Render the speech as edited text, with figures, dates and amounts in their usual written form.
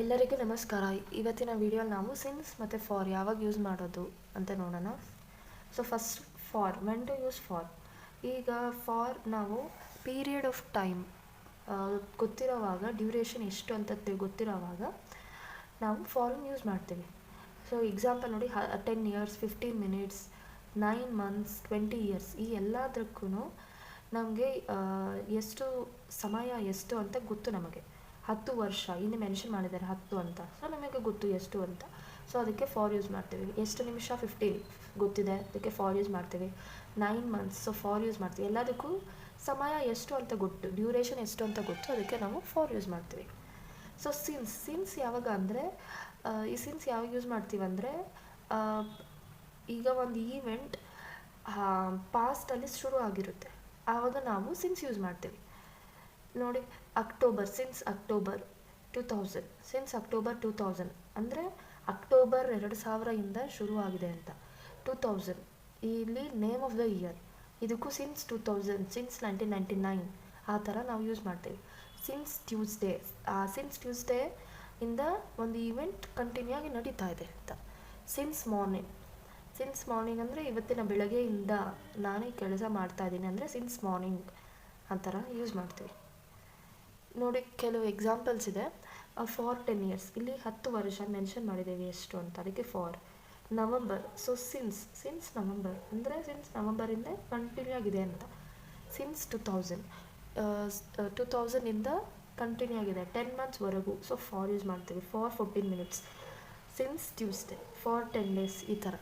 ಎಲ್ಲರಿಗೂ ನಮಸ್ಕಾರ. ಇವತ್ತಿನ ವಿಡಿಯೋಲಿ ನಾವು ಸಿನ್ಸ್ ಮತ್ತು ಫಾರ್ ಯಾವಾಗ ಯೂಸ್ ಮಾಡೋದು ಅಂತ ನೋಡೋಣ. So first for, when to use for. ಈಗ ಫಾರ್ ನಾವು ಪೀರಿಯಡ್ ಆಫ್ ಟೈಮ್ ಗೊತ್ತಿರೋವಾಗ, ಡ್ಯೂರೇಷನ್ ಎಷ್ಟು ಅಂತ ಗೊತ್ತಿರೋವಾಗ ನಾವು ಫಾರನ್ನು ಯೂಸ್ ಮಾಡ್ತೀವಿ. ಸೊ ಎಕ್ಸಾಂಪಲ್ ನೋಡಿ, 10 years, 15 minutes, 9 months, 20 years, ಈ ಎಲ್ಲದಕ್ಕೂ ನಮಗೆ ಎಷ್ಟು ಸಮಯ ಎಷ್ಟು ಅಂತ ಗೊತ್ತು. ನಮಗೆ 10 ವರ್ಷ ಇಲ್ಲಿ ಮೆನ್ಷನ್ ಮಾಡಿದ್ದಾರೆ 10 ಅಂತ. ಸೊ ನಮಗೆ ಗೊತ್ತು ಎಷ್ಟು ಅಂತ. ಸೊ ಅದಕ್ಕೆ ಫಾರ್ ಯೂಸ್ ಮಾಡ್ತೀವಿ. ಎಷ್ಟು ನಿಮಿಷ 15 ಗೊತ್ತಿದೆ, ಅದಕ್ಕೆ ಫಾರ್ ಯೂಸ್ ಮಾಡ್ತೀವಿ. 9 months, ಸೊ ಫಾರ್ ಯೂಸ್ ಮಾಡ್ತೀವಿ. ಎಲ್ಲದಕ್ಕೂ ಸಮಯ ಎಷ್ಟು ಅಂತ ಗೊತ್ತು, ಡ್ಯೂರೇಷನ್ ಎಷ್ಟು ಅಂತ ಗೊತ್ತು, ಅದಕ್ಕೆ ನಾವು ಫಾರ್ ಯೂಸ್ ಮಾಡ್ತೀವಿ. ಸೊ ಸಿನ್ಸ್ ಯಾವಾಗ ಅಂದರೆ, ಈ ಸಿನ್ಸ್ ಯಾವಾಗ ಯೂಸ್ ಮಾಡ್ತೀವಿ ಅಂದರೆ, ಈಗ ಒಂದು ಈವೆಂಟ್ ಪಾಸ್ಟಲ್ಲಿ ಶುರು ಆಗಿರುತ್ತೆ, ಆವಾಗ ನಾವು ಸಿನ್ಸ್ ಯೂಸ್ ಮಾಡ್ತೀವಿ. ನೋಡಿ, October, since October 2000, since October 2000 ಅಂದರೆ ಅಕ್ಟೋಬರ್ 2000 ಶುರು ಆಗಿದೆ ಅಂತ. 2000 ಇಲ್ಲಿ ನೇಮ್ ಆಫ್ ದ ಇಯರ್, ಇದಕ್ಕೂ ಸಿನ್ಸ್ 2000, ಸಿನ್ಸ್ 1999 ಆ ಥರ ನಾವು ಯೂಸ್ ಮಾಡ್ತೀವಿ. ಸಿನ್ಸ್ ಟ್ಯೂಸ್ಡೇ ಇಂದ ಒಂದು ಈವೆಂಟ್ ಕಂಟಿನ್ಯೂ ಆಗಿ ನಡೀತಾ ಇದೆ ಅಂತ. ಸಿನ್ಸ್ ಮಾರ್ನಿಂಗ್ ಅಂದರೆ ಇವತ್ತಿನ ಬೆಳಗ್ಗೆಯಿಂದ ನಾನೇ ಕೆಲಸ ಮಾಡ್ತಾ ಇದ್ದೀನಿ ಅಂದರೆ ಸಿನ್ಸ್ ಮಾರ್ನಿಂಗ್ ಆ ಥರ ಯೂಸ್ ಮಾಡ್ತೀವಿ. ನೋಡಿ, ಕೆಲವು ಎಕ್ಸಾಂಪಲ್ಸ್ ಇದೆ. ಫಾರ್ 10 years, ಇಲ್ಲಿ 10 ವರ್ಷ ಮೆನ್ಷನ್ ಮಾಡಿದ್ದೇವೆ ಎಷ್ಟು ಅಂತ, ಅದಕ್ಕೆ for. November, so since November ಅಂದರೆ ಸಿನ್ಸ್ ನವಂಬರಿಂದ ಕಂಟಿನ್ಯೂ ಆಗಿದೆ ಅಂತ. ಸಿನ್ಸ್ 2000 ಕಂಟಿನ್ಯೂ ಆಗಿದೆ 10 monthsವರೆಗೂ, ಸೊ ಫಾರ್ ಯೂಸ್ ಮಾಡ್ತೀವಿ. For 14 minutes. Since Tuesday, for 10 days, ಈ ಥರ.